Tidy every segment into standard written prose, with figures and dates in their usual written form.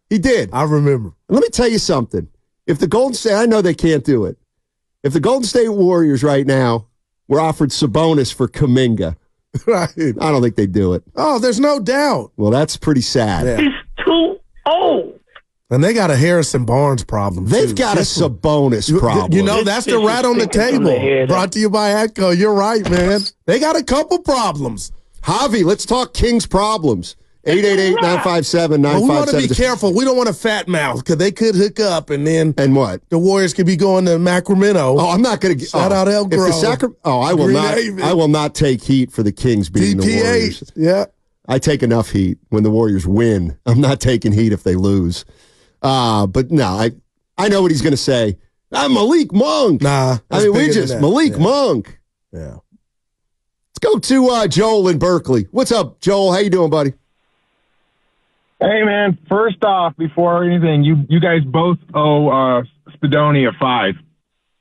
He did. I remember. Let me tell you something. If the Golden State, I know they can't do it. If the Golden State Warriors right now were offered Sabonis for Kuminga, Right. I don't think they'd do it. Oh, there's no doubt. Well, that's pretty sad. Yeah. He's too old. And they got a Harrison Barnes problem. They've too. got a Sabonis problem. You know, that's the rat on the table. Brought to you by Atco. You're right, man. They got a couple problems. Javi, let's talk Kings problems. 888-957-9570. But we want to be careful. We don't want a fat mouth because they could hook up and then what? The Warriors could be going to Sacramento. Oh, I'm not going to shout out El Grove. I will not. I will not take heat for the Kings beating the Warriors. Yeah, I take enough heat when the Warriors win. I'm not taking heat if they lose. But no, I know what he's going to say. I'm Malik Monk. Nah, I mean Malik Monk. Yeah. Let's go to Joel in Berkeley. What's up, Joel? How you doing, buddy? Hey, man, first off, before anything, you guys both owe Spadoni a 5.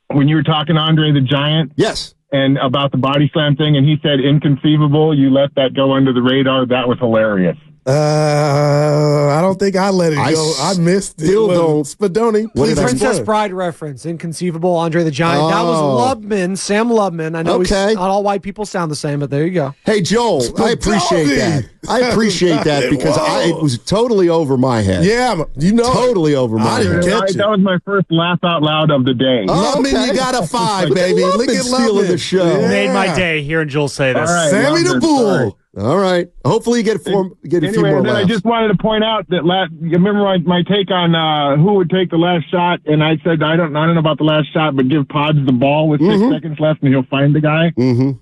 When you were talking to Andre the Giant. Yes. And about the body slam thing, and he said inconceivable, you let that go under the radar. That was hilarious. I don't think I let it go. I missed it. Still don't. Spadoni, please. Princess Bride reference. Inconceivable, Andre the Giant. That was Lubman, Sam Lubman. I know not all white people sound the same, but there you go. Hey, Joel, I appreciate that. I appreciate that because it was totally over my head. Yeah, you know. Totally over my head. That was my first laugh out loud of the day. Lubman, you got a 5, baby. Look at stealing the show. Yeah. Made my day hearing Joel say this. Right, Sammy the Bull. All right. Hopefully you get a few more laughs. I just wanted to point out that you remember my take on who would take the last shot, and I said I don't know about the last shot, but give Pods the ball with 6 seconds left, and he'll find the guy. Mm-hmm.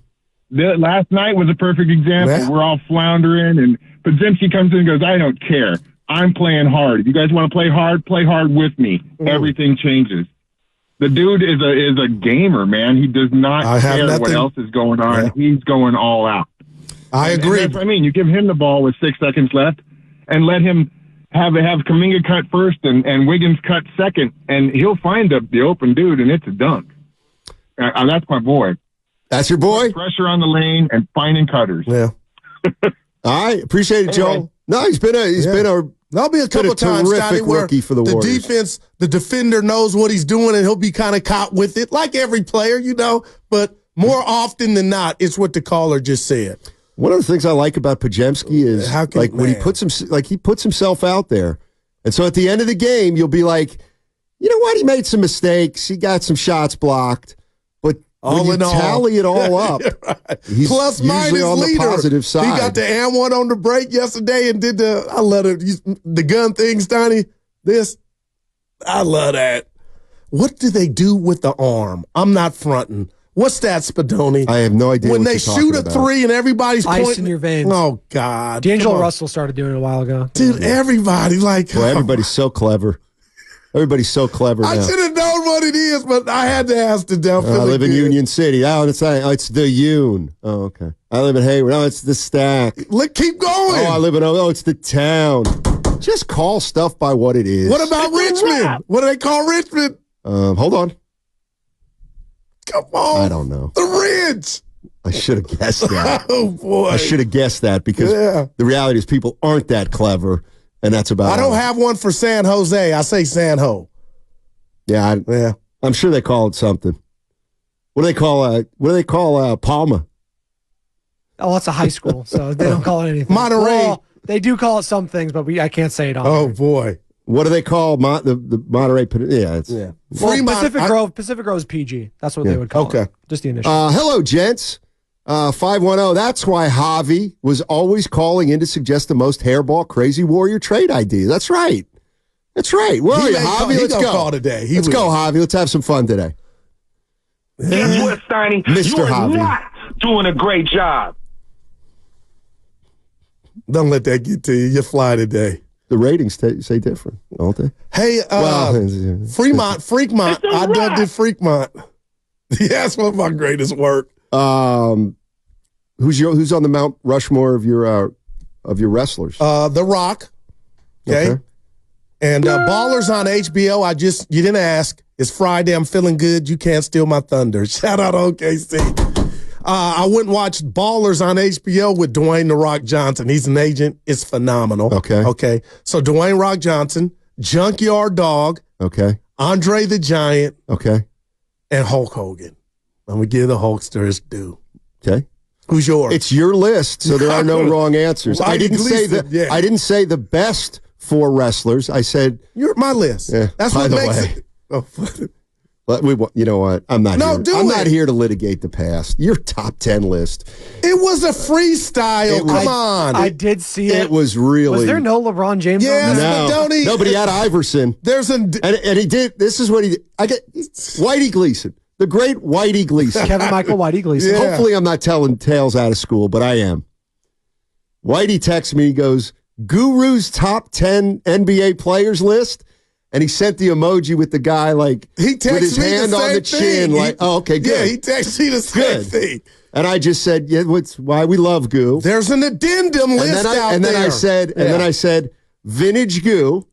Last night was a perfect example. Yeah. We're all floundering, and Podziemski comes in and goes, "I don't care. I'm playing hard. If you guys want to play hard with me." Everything changes. The dude is a gamer, man. He does not care what else is going on. Yeah. He's going all out. I agree. And that's what I mean. You give him the ball with 6 seconds left and let him have Kuminga cut first and Wiggins cut second, and he'll find the open dude, and it's a dunk. That's my boy. That's your boy? Pressure on the lane and finding cutters. Yeah. All right. Appreciate it, Joe. No, he's been a There'll be a couple times, Scotty, where for the Warriors. Defense, the defender knows what he's doing, and he'll be kind of caught with it, like every player, but more often than not, it's what the caller just said. One of the things I like about Podziemski is when he puts himself out there. And so at the end of the game, you'll be like, you know what? He made some mistakes. He got some shots blocked. But when you tally it all up, he's plus minus usually on leader. The positive side. He got the and one on the break yesterday and did I love it. The gun thing, Steiny. I love that. What do they do with the arm? I'm not fronting. What's that, Spadoni? I have no idea. When they shoot a three and everybody's ice pointing in your veins. Oh God! D'Angelo Russell started doing it a while ago. Dude, everybody everybody's so clever. Everybody's so clever now. I should have known what it is, but I had to ask the devil. I live in Union City. Oh, it's the Union. Oh, okay. I live in Hayward. Oh, it's the Stack. Look, keep going. Oh, I live in it's the Town. Just call stuff by what it is. What about Richmond? What do they call Richmond? Hold on. Come on. I don't know. The Ridge. I should have guessed that. Oh, boy. I should have guessed that because the reality is people aren't that clever, and that's about I don't have one for San Jose. I say San Ho. Yeah. I'm sure they call it something. What do they call Palma? Oh, that's a high school, so they don't call it anything. Monterey. Well, they do call it some things, but I can't say it all. Oh, boy. What do they call the Monterey? Yeah. Well, Pacific Grove is PG. That's what they would call it. Just the initial. Hello, gents. 510. That's why Javi was always calling in to suggest the most hairball crazy Warrior trade idea. That's right. Where are you, Javi? Let's go. Call today. Let's go, Javi. Let's have some fun today. Guess what, Steiny? Mr. You're Javi. not doing a great job. Don't let that get to you. You fly today. The ratings say different, don't they? Hey, Freakmont. I dubbed it Freakmont. Yeah, that's one of my greatest work. Who's on the Mount Rushmore of your wrestlers? The Rock. Okay. And Ballers on HBO. You didn't ask. It's Friday. I'm feeling good. You can't steal my thunder. Shout out OKC. I went and watched Ballers on HBO with Dwayne The Rock Johnson. He's an agent. It's phenomenal. Okay. So Dwayne Rock Johnson, Junkyard Dog. Okay. Andre the Giant. Okay. And Hulk Hogan. I'm going to give the Hulkster his due. Okay. Who's yours? It's your list, so there are no wrong answers. I didn't say I didn't say the best 4 wrestlers. I said you're my list. Yeah, that's what makes it. Oh. But you know what? I'm not here to litigate the past. Your top 10 list. It was a freestyle. Come on. I did see it. It was really. Was there no LeBron James? Yes, no. Nobody had Iverson. And he did. This is what he did. I get Whitey Gleason. The great Whitey Gleason. Kevin Michael Whitey Gleason. Yeah. Hopefully I'm not telling tales out of school, but I am. Whitey texts me, he goes, Guru's top 10 NBA players list. And he sent the emoji with the guy with his hand on the chin. Okay, good. Yeah, he texted me the same thing. And I just said, yeah, what's why we love Goo. There's an addendum list out there. And then I said, Vintage Goo.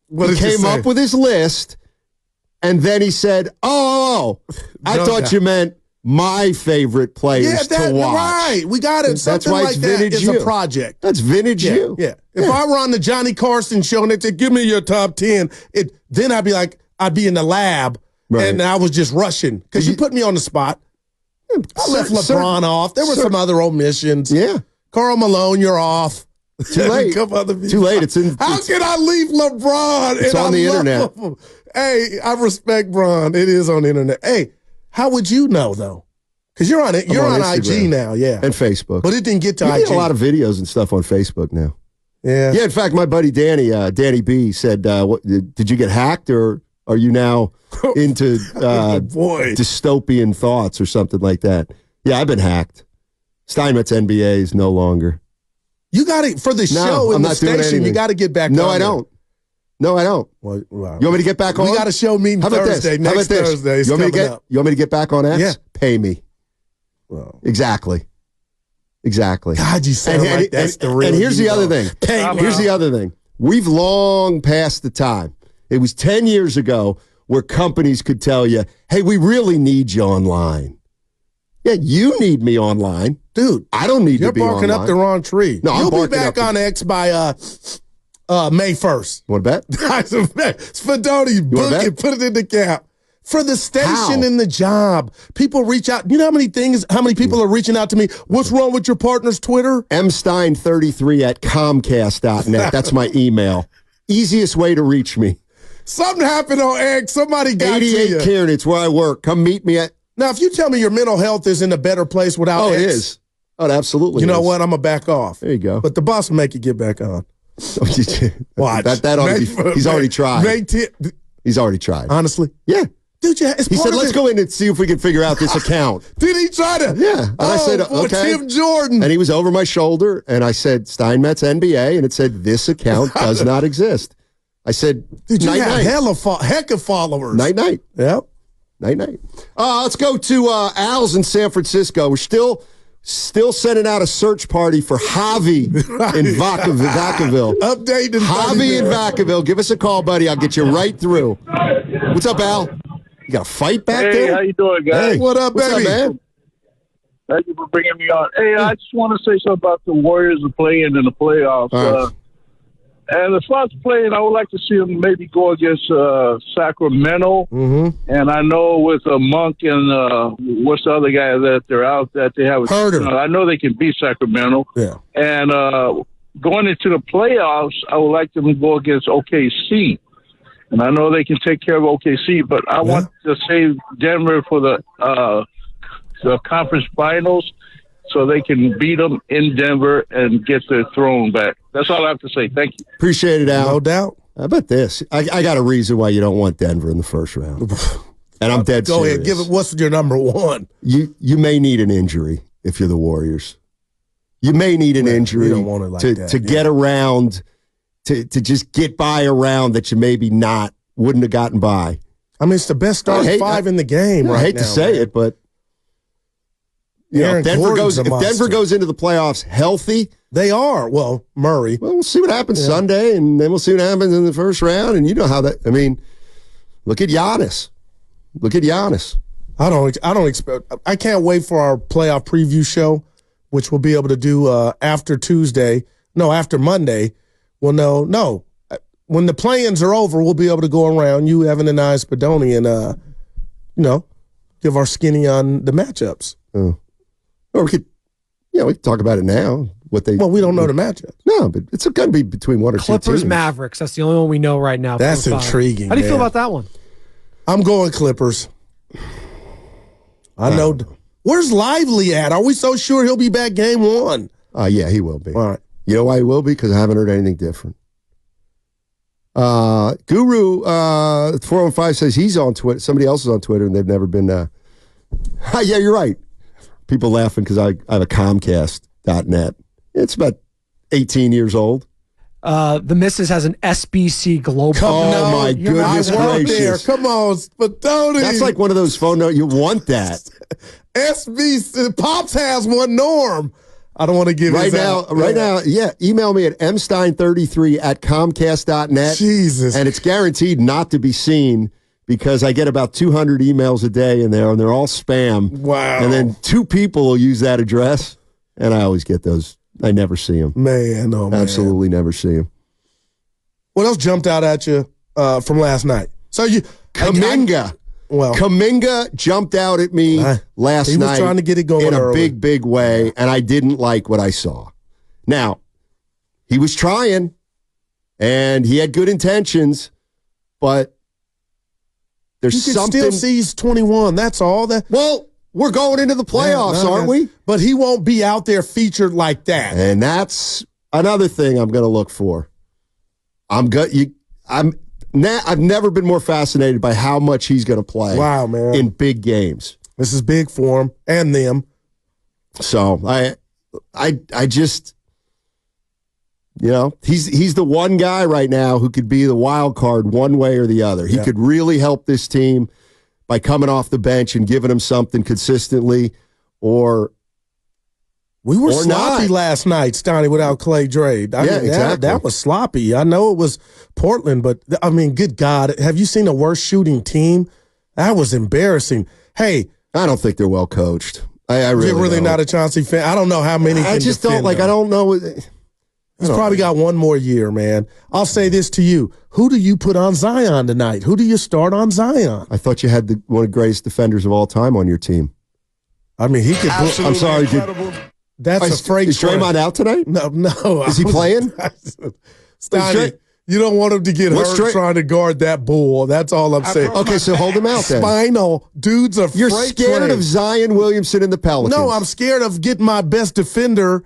He came up with his list. And then he said, I thought you meant my favorite players to watch. Right. We got it. That's why it's Vintage You. A project. That's Vintage You. Yeah. If I were on the Johnny Carson show and they said, give me your top 10, then I'd be in the lab and I was just rushing because you put me on the spot. I left LeBron off. There were some other omissions. Yeah. Karl Malone, you're off. Too late. Too late. How can I leave LeBron? It's on the internet. Hey, I respect Bron. It is on the internet. Hey, how would you know though? Because you're on it. You're on IG now, yeah, and Facebook. But it didn't get to IG. You get a lot of videos and stuff on Facebook now. Yeah. In fact, my buddy Danny B said, "Did you get hacked, or are you now into dystopian thoughts or something like that?" Yeah, I've been hacked. Steinmetz NBA is no longer. You got it for the show in the station. You got to get back. No, I don't. No, I don't. Well, you want me to get back on? We got a show meeting Thursday. Next Thursday. You want me to get back on X? Yeah. Pay me. Well, exactly. God, you sound like that's the real. And here's the other thing. Here's the other thing. We've long passed the time. It was 10 years ago where companies could tell you, hey, we really need you online. Yeah, you need me online. Dude, I don't need to be online. You're barking up the wrong tree. No, You'll be back on X by May 1st. Want to bet? Spadoni, book it, put it in the cap. For the station and the job. People reach out. You know how many people are reaching out to me? What's wrong with your partner's Twitter? mstein33@comcast.net. That's my email. Easiest way to reach me. Something happened on X. Somebody got to you. 88 Kieran, it's where I work. Come meet me at. Now, if you tell me your mental health is in a better place without X. It is. Oh, it absolutely You know what? I'm going to back off. There you go. But the boss will make you get back on. Watch. He's already tried. He's already tried. Honestly? Yeah. Dude, he said, let's go in and see if we can figure out this account. Did he try to? Yeah. And I said, okay. Tim Jordan. And he was over my shoulder, and I said, Steinmetz NBA, and it said, this account does not exist. I said, dude, you have heck of followers. Night-night. Yep. Night-night. Let's go to Al's in San Francisco. We're still sending out a search party for Javi in Vacaville. Updating Javi in Vacaville. Give us a call, buddy. I'll get you right through. What's up, Al? You got a fight back there? Hey, how you doing, guys? Hey, what up, baby? What's up, man? Thank you for bringing me on. Hey, I just want to say something about the Warriors are playing in the playoffs. Right. And as far as playing, I would like to see them maybe go against Sacramento. Mm-hmm. And I know with Monk and what's the other guy that they're out that they have. I know they can beat Sacramento. Yeah. And going into the playoffs, I would like them to go against OKC. And I know they can take care of OKC, but I want to save Denver for the conference finals so they can beat them in Denver and get their throne back. That's all I have to say. Thank you. Appreciate it, Al. No doubt. How about this? I got a reason why you don't want Denver in the first round. And I'm dead serious. Go ahead. Give it. What's your number one? You may need an injury if you're the Warriors. You may need an injury you don't want it like that, to get around, to just get by a round that you maybe wouldn't have gotten by. I mean, it's the best starting five in the game right now. I hate to say it, but if Denver goes into the playoffs healthy. They are. Well, Murray. Well, we'll see what happens Sunday, and then we'll see what happens in the first round. And you know how that, look at Giannis. I don't expect. I can't wait for our playoff preview show, which we'll be able to do after Monday. Well, no. When the play-ins are over, we'll be able to go around, you, Evan, and I, Spadoni, and give our skinny on the matchups. Or we could talk about it now. Well, we don't know the matchup. No, but it's going to be between one or two teams. Clippers, Mavericks. That's the only one we know right now. That's intriguing. How do you feel about that one? I'm going Clippers. I know. Where's Lively at? Are we so sure he'll be back game one? Yeah, he will be. All right. You know why he will be? Because I haven't heard anything different. Guru 415 says he's on Twitter. Somebody else is on Twitter, and they've never been. Yeah, you're right. People laughing because I have a Comcast.net. It's about 18 years old. The missus has an SBC Global. My goodness gracious. Come on, Spadoni. That's like one of those phone notes. You want that. SBC. Pops has one, Norm. I don't want to give right now. Yeah, email me at mstein33@comcast.net. Jesus. And it's guaranteed not to be seen because I get about 200 emails a day in there, and they're all spam. Wow. And then 2 people will use that address, and I always get those. I never see them. Man. Absolutely never see them. What else jumped out at you from last night? So Kuminga. Kuminga jumped out at me last night. He was trying to get it going in a early. big way, and I didn't like what I saw. Now, he was trying, and he had good intentions, but there's something. Still sees 21. That's all. Well, we're going into the playoffs, aren't we? But he won't be out there featured like that. And that's another thing I'm going to look for. I've never been more fascinated by how much he's going to play. Wow, man. In big games. This is big for him and them. So I just, he's the one guy right now who could be the wild card one way or the other. He could really help this team by coming off the bench and giving them something consistently, or we were sloppy last night, Stoney, without Clay Dre. Exactly. That was sloppy. I know it was Portland, but, good God, have you seen a worse shooting team? That was embarrassing. Hey. I don't think they're well coached. I really You're really don't. Not a Chauncey fan? I don't know how many I just don't, I don't know. He's probably got one more year, man. I'll say this to you. Who do you put on Zion tonight? Who do you start on Zion? I thought you had one of the greatest defenders of all time on your team. I mean, he could. I'm sorry. That's a freight. Is Draymond out tonight? No. Is he playing? Stoney, you don't want him to get hurt trying to guard that bull. That's all I'm saying. Okay, so hold him out then. Spinal. Dudes are You're scared of Zion Williamson and the Pelicans. No, I'm scared of getting my best defender.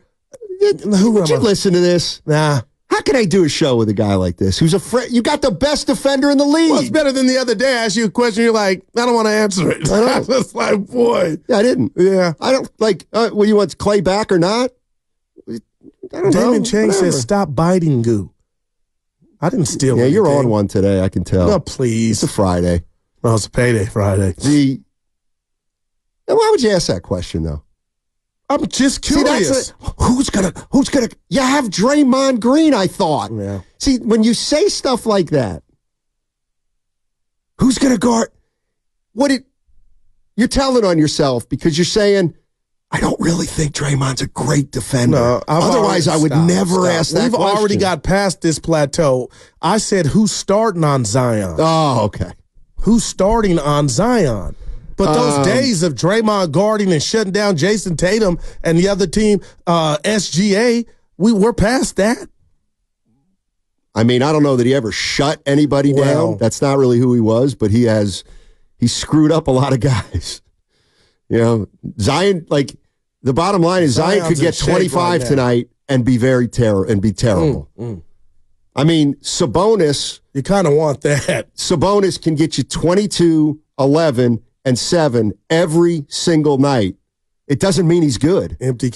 Would you listen to this? Nah. How can I do a show with a guy like this who's afraid? You got the best defender in the league. Well, it's better than the other day. I asked you a question. You're like, I don't want to answer it. I was like, boy. Yeah, I didn't. Yeah. I don't like, well, you want Clay back or not? I don't know. Damon Chang says, stop biting goo. I didn't steal anything. You're on one today, I can tell. No, please. It's a Friday. No, it's a payday Friday. Why would you ask that question, though? I'm just curious. See, who's gonna? You have Draymond Green, I thought. Yeah. See, when you say stuff like that, who's gonna guard? You're telling on yourself because you're saying, I don't really think Draymond's a great defender. No, otherwise I would never ask that We've question. already got past this plateau. I said, who's starting on Zion? Oh, okay. Who's starting on Zion? But those days of Draymond guarding and shutting down Jason Tatum and the other team, SGA, we're past that. I mean, I don't know that he ever shut anybody down. That's not really who he was, but he screwed up a lot of guys. Zion, like, the bottom line is Zion could get 25 tonight and be terrible. I mean, Sabonis. You kind of want that. Sabonis can get you 22, 11, and 7 every single night. It doesn't mean he's good. Empty